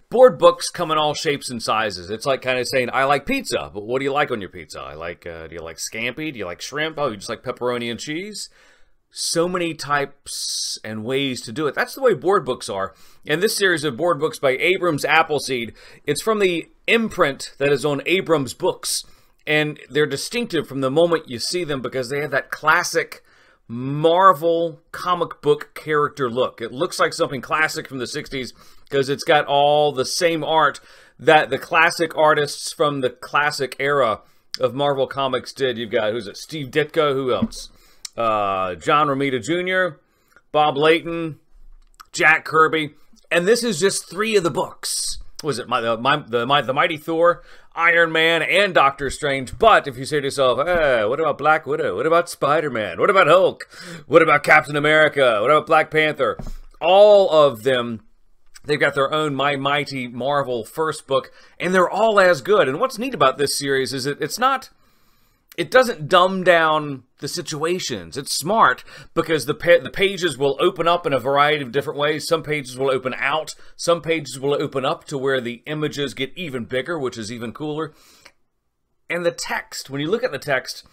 Board books come in all shapes and sizes. It's like kind of saying, I like pizza, but what do you like on your pizza? Do you like scampi? Do you like shrimp? Oh, you just like pepperoni and cheese? So many types and ways to do it. That's the way board books are. And this series of board books by Abrams Appleseed, it's from the imprint that is on Abrams Books. And they're distinctive from the moment you see them because they have that classic Marvel comic book character look. It looks like something classic from the 60s because it's got all the same art that the classic artists from the classic era of Marvel Comics did. You've got, who's it? Steve Ditko, who else? John Romita Jr., Bob Layton, Jack Kirby, and this is just 3 of the books. Was it the Mighty Thor, Iron Man, and Doctor Strange? But if you say to yourself, what about Black Widow? What about Spider-Man? What about Hulk? What about Captain America? What about Black Panther? All of them, they've got their own My Mighty Marvel first book, and they're all as good. And what's neat about this series is it doesn't dumb down the situations. It's smart because the pages will open up in a variety of different ways. Some pages will open out. Some pages will open up to where the images get even bigger, which is even cooler. And the text, when you look at the text,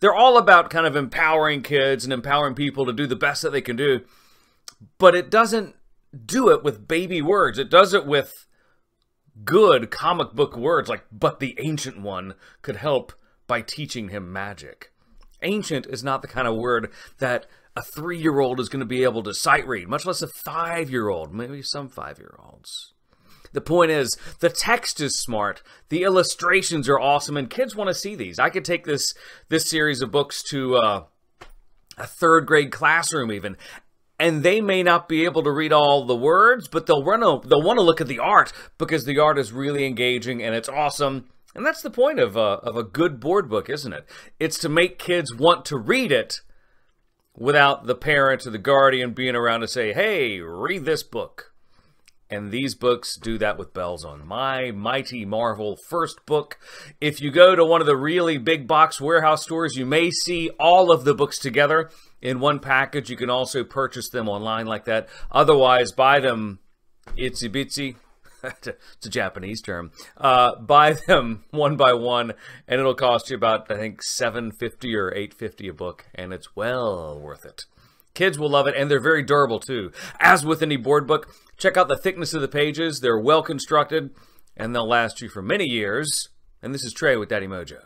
they're all about kind of empowering kids and empowering people to do the best that they can do. But it doesn't do it with baby words. It does it with good comic book words like, but the Ancient One could help by teaching him magic. Ancient is not the kind of word that a 3-year-old is going to be able to sight read, much less a 5-year-old, maybe some 5-year-olds. The point is, the text is smart, the illustrations are awesome, and kids want to see these. I could take this series of books to a 3rd grade classroom even, and they may not be able to read all the words, but they'll want to look at the art because the art is really engaging and it's awesome. And that's the point of a good board book, isn't it? It's to make kids want to read it without the parent or the guardian being around to say, hey, read this book. And these books do that with bells on. My Mighty Marvel first book. If you go to one of the really big box warehouse stores, you may see all of the books together in one package. You can also purchase them online like that. Otherwise, buy them itsy bitsy. It's a Japanese term. Buy them one by one, and it'll cost you about, I think, $7.50 or $8.50 a book, and it's well worth it. Kids will love it, and they're very durable, too. As with any board book, check out the thickness of the pages. They're well constructed, and they'll last you for many years. And this is Trey with Daddy Mojo.